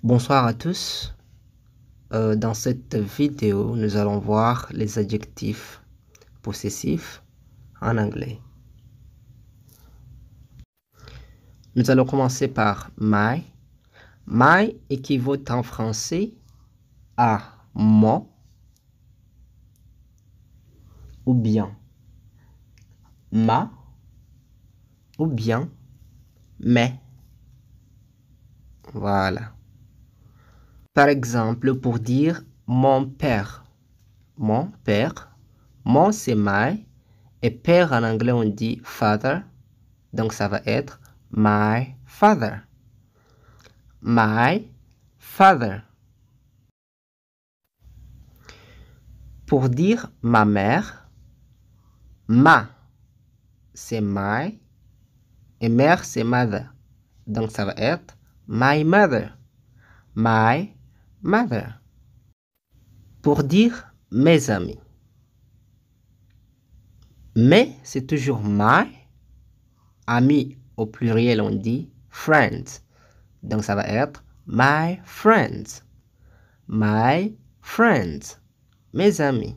Bonsoir à tous. Dans cette vidéo, nous allons voir les adjectifs possessifs en anglais. Nous allons commencer par my. My équivaut en français à mon ou bien ma ou bien mes. Voilà. Par exemple, pour dire mon père. Mon père. Mon c'est my. Et père en anglais on dit father. Donc ça va être my father. My father. Pour dire ma mère, ma c'est my et mère c'est mother. Donc ça va être my mother. My mother. Pour dire mes amis, mes c'est toujours my. Amis au pluriel on dit friends. Donc ça va être my friends. My friends. Mes amis.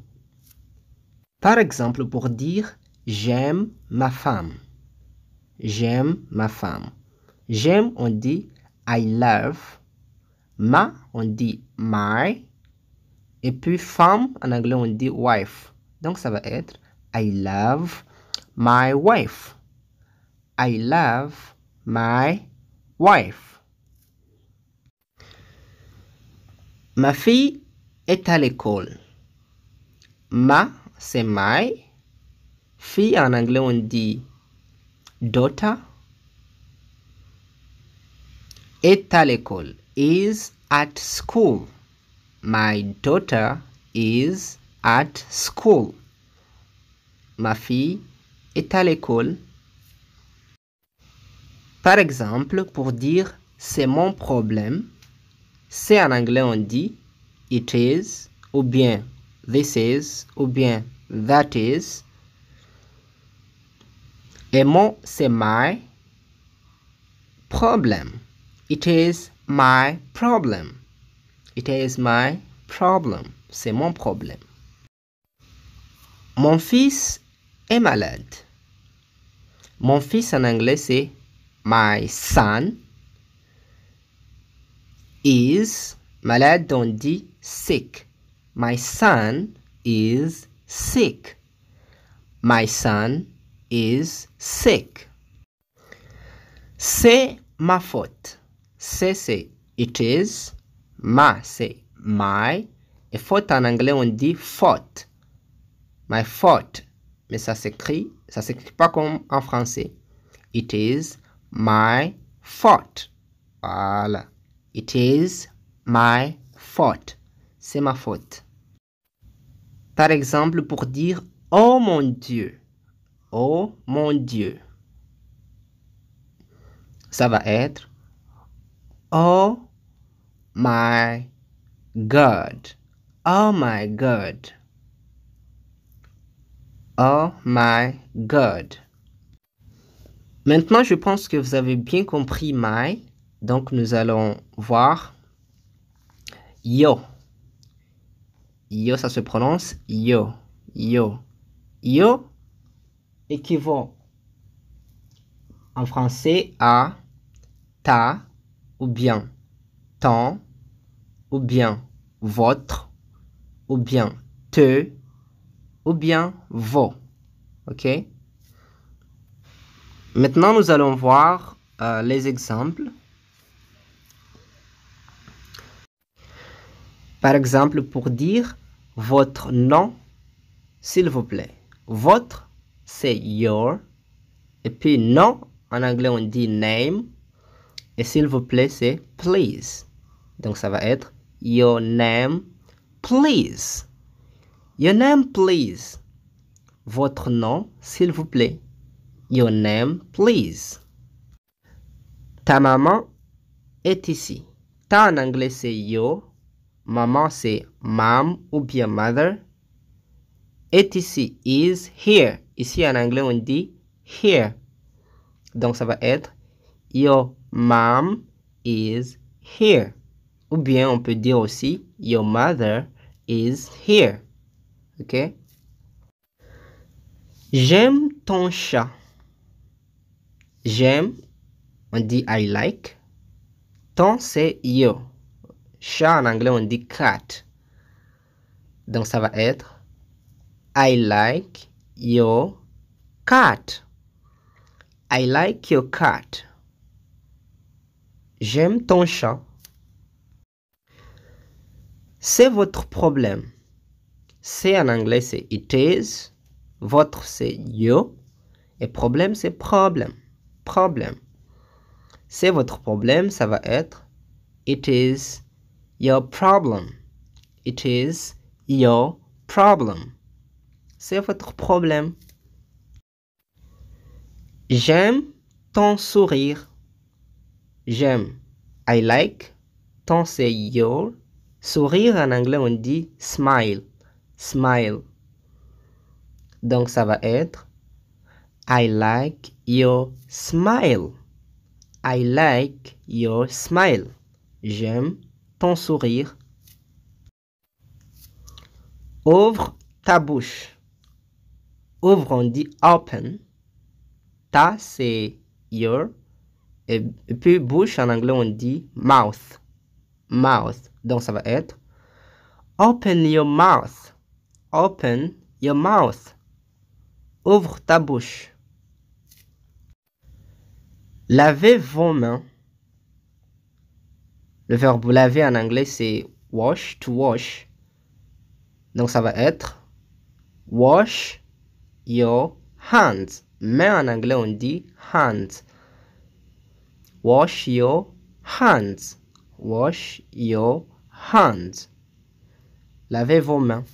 Par exemple, pour dire j'aime ma femme. J'aime ma femme. J'aime, on dit I love. Ma, on dit my. Et puis femme, en anglais, on dit wife. Donc ça va être I love my wife. I love my wife. Ma fille est à l'école. Ma, c'est my. Fille, en anglais, on dit daughter. Est à l'école. Is at school. My daughter is at school. Ma fille est à l'école. Par exemple, pour dire c'est mon problème, c'est en anglais on dit it is, ou bien this is, ou bien that is. Et mon c'est my problem. It is my problem. It is my problem. C'est mon problème. Mon fils est malade. Mon fils en anglais c'est my son is malade, on dit sick. My son is sick. My son is sick. C'est ma faute. C'est it is. Ma c'est my. Et faute en anglais on dit faute. My fault. Mais ça s'écrit pas comme en français. It is my fault. Voilà. It is my fault. C'est ma faute. Par exemple, pour dire oh mon Dieu. Oh mon Dieu. Ça va être oh my God. Oh my God. Oh my God. Maintenant, je pense que vous avez bien compris my. Donc, nous allons voir yo. Yo, ça se prononce yo. Yo. Yo équivaut en français à ta ou bien ton ou bien votre ou bien te ou bien vos. OK? Maintenant, nous allons voir les exemples. Par exemple, pour dire votre nom, s'il vous plaît. Votre, c'est your. Et puis nom, en anglais, on dit name. Et s'il vous plaît, c'est please. Donc, ça va être your name, please. Your name, please. Votre nom, s'il vous plaît. Your name, please. Ta maman est ici. Ta en anglais, c'est yo. Maman, c'est mom ou bien mother. Est ici, is here. Ici, en anglais, on dit here. Donc, ça va être your mom is here. Ou bien on peut dire aussi your mother is here. Ok? J'aime ton chat. J'aime, on dit I like. Ton, c'est yo. Chat en anglais, on dit cat. Donc ça va être I like your cat. I like your cat. J'aime ton chat. C'est votre problème. C'est en anglais, c'est it is. Votre, c'est you. Et problème, c'est problème. Problème. C'est votre problème, ça va être it is your problem. It is your problem. C'est votre problème. J'aime ton sourire. J'aime. I like. Ton, c'est your. Sourire, en anglais, on dit smile. Smile. Donc, ça va être I like your smile. I like your smile. J'aime ton sourire. Ouvre ta bouche. Ouvre, on dit open. Ta, c'est your. Et puis, bouche, en anglais, on dit mouth. Mouth. Donc, ça va être open your mouth. Open your mouth. Ouvre ta bouche. Lavez vos mains. Le verbe laver en anglais, c'est wash, to wash. Donc, ça va être wash your hands. Main en anglais, on dit hands. Wash your hands. Wash your hands. Lavez vos mains.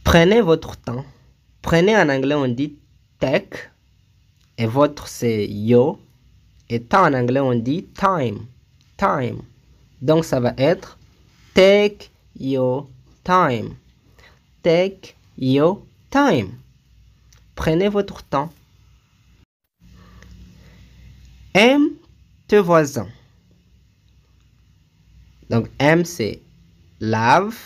Prenez votre temps. Prenez en anglais, on dit take. Et votre, c'est yo. Et temps en anglais, on dit time. Time. Donc, ça va être take your time. Take your time. Prenez votre temps. Aime tes voisins. Donc, aime, c'est love.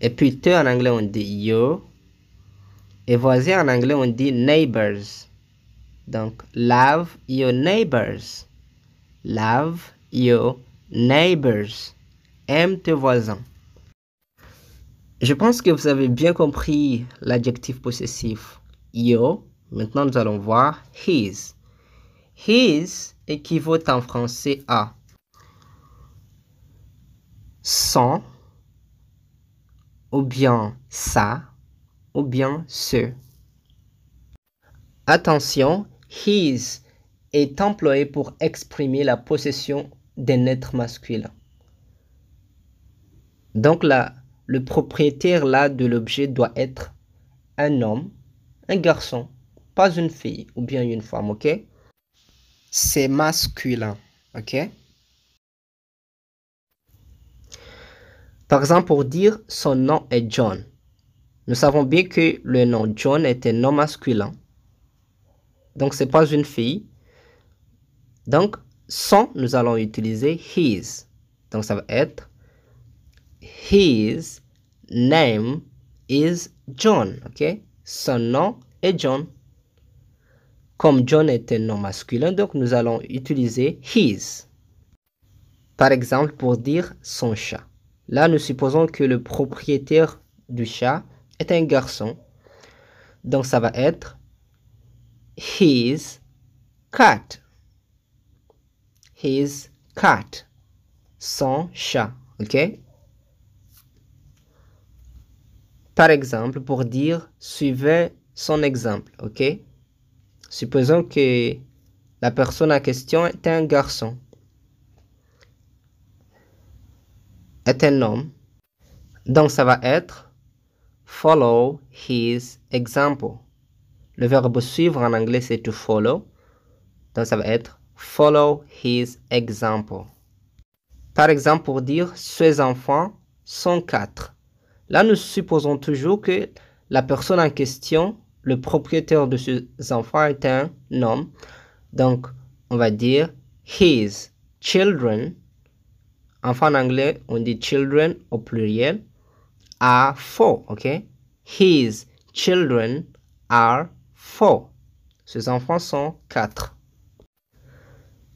Et puis, te en anglais, on dit you. Et voisin en anglais, on dit neighbors. Donc, love your neighbors. Love your neighbors. Aime tes voisins. Je pense que vous avez bien compris l'adjectif possessif your. Maintenant, nous allons voir his. His équivaut en français à son, ou bien ça, ou bien ce. Attention, his est employé pour exprimer la possession d'un être masculin. Donc là, le propriétaire là de l'objet doit être un homme, un garçon, pas une fille ou bien une femme, ok? C'est masculin, ok? Par exemple, pour dire son nom est John. Nous savons bien que le nom John est un nom masculin. Donc, ce n'est pas une fille. Donc, son, nous allons utiliser his. Donc, ça va être his name is John. Ok? Son nom est John. Comme John est un nom masculin, donc nous allons utiliser his. Par exemple, pour dire son chat. Là, nous supposons que le propriétaire du chat est un garçon. Donc, ça va être his cat. His cat. Son chat. OK? Par exemple, pour dire suivez son exemple. OK? Supposons que la personne en question est un garçon. Est un homme. Donc, ça va être follow his example. Le verbe suivre en anglais, c'est to follow. Donc, ça va être follow his example. Par exemple, pour dire ses enfants sont 4. Là, nous supposons toujours que la personne en question, le propriétaire de ces enfants est un homme. Donc, on va dire his children, enfin en anglais, on dit children au pluriel, are 4, ok? His children are 4. Ses enfants sont 4.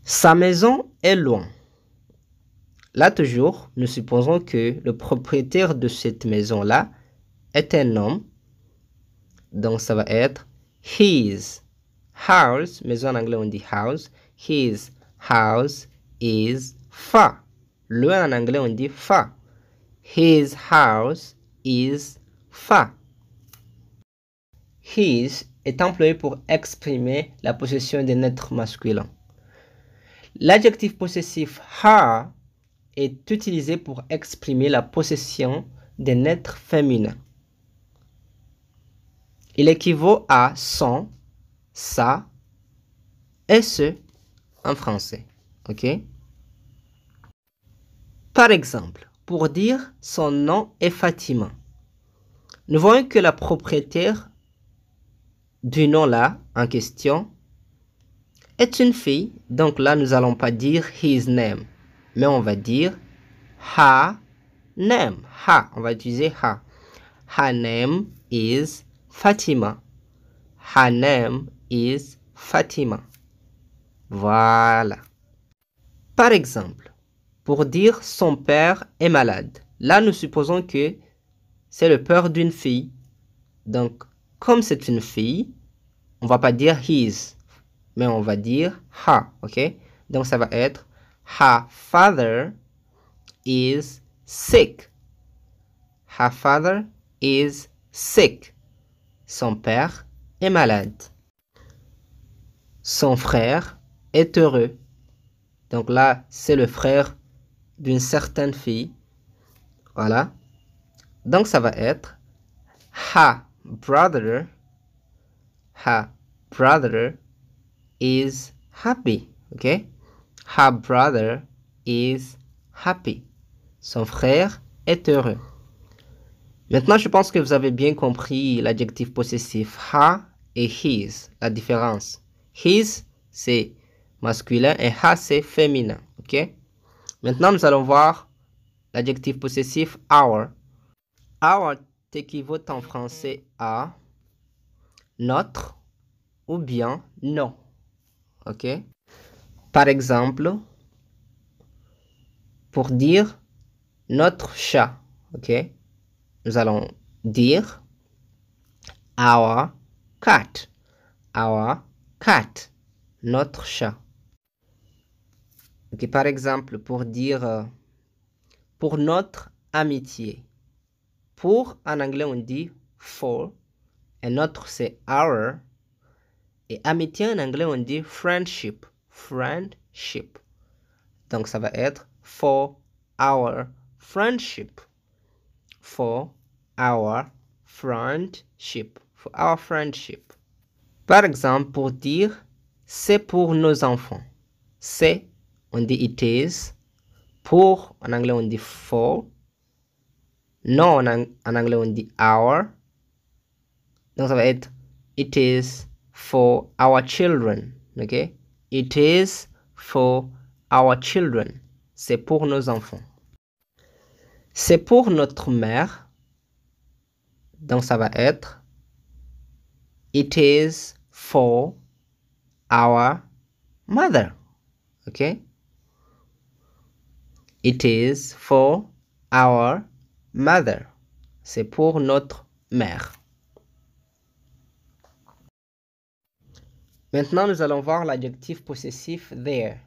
Sa maison est loin. Là, toujours, nous supposons que le propriétaire de cette maison-là est un homme. Donc, ça va être his house. Maison en anglais, on dit house. His house is far. Loin en anglais, on dit far. His house is far. His est employé pour exprimer la possession d'un être masculin. L'adjectif possessif her est utilisé pour exprimer la possession d'un être féminin. Il équivaut à son, sa et ce en français. Ok? Par exemple, pour dire son nom est Fatima, nous voyons que la propriétaire du nom là en question est une fille. Donc là, nous n'allons pas dire his name, mais on va dire her name. Ha, on va utiliser ha. Her name is Fatima. Her name is Fatima. Voilà. Par exemple, pour dire son père est malade. Là, nous supposons que c'est le père d'une fille. Donc, comme c'est une fille, on va pas dire his, mais on va dire her, ok? Donc, ça va être her father is sick. Her father is sick. Son père est malade. Son frère est heureux. Donc là, c'est le frère d'une certaine fille. Voilà. Donc ça va être her brother is happy. Ok? Her brother is happy. Son frère est heureux. Maintenant, je pense que vous avez bien compris l'adjectif possessif her et his, la différence. His, c'est masculin et her, c'est féminin. Ok? Maintenant, nous allons voir l'adjectif possessif our. Our équivaut en français à notre ou bien non. Ok? Par exemple, pour dire notre chat. Ok? Nous allons dire our cat. Our cat. Notre chat. Ok, par exemple, pour dire pour notre amitié. Pour, en anglais, on dit for. Et notre, c'est our. Et amitié, en anglais, on dit friendship. Friendship. Donc, ça va être for our friendship. For our friendship. For our friendship. Par exemple, pour dire c'est pour nos enfants. C'est, on dit it is. Pour, en anglais, on dit for. Non, en anglais, on dit our. Donc, ça va être it is for our children. Ok? It is for our children. C'est pour nos enfants. C'est pour notre mère. Donc, ça va être it is for our mother. Ok? It is for our mother. C'est pour notre mère. Maintenant, nous allons voir l'adjectif possessif there.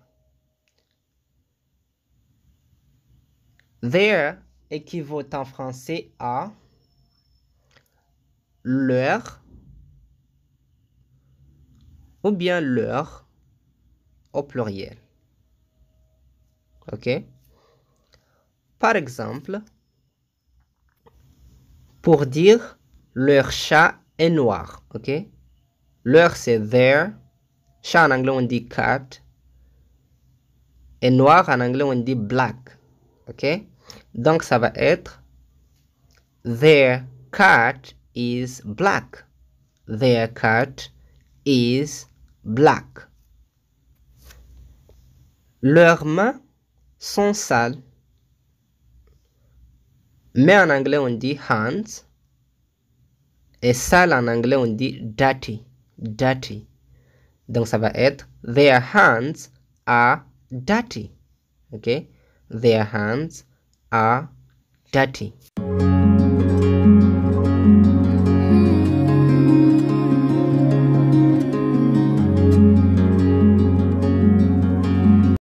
There équivaut en français à leur ou bien leur au pluriel. Ok? Par exemple, pour dire leur chat est noir. Ok? Leur c'est their. Chat en anglais on dit cat. Et noir en anglais on dit black. Ok? Donc ça va être their cat is black. Their cat is black. Leurs mains sont sales. Mais en anglais, on dit hands. Et sale en anglais, on dit dirty. Dirty. Donc, ça va être their hands are dirty. OK? Their hands are dirty.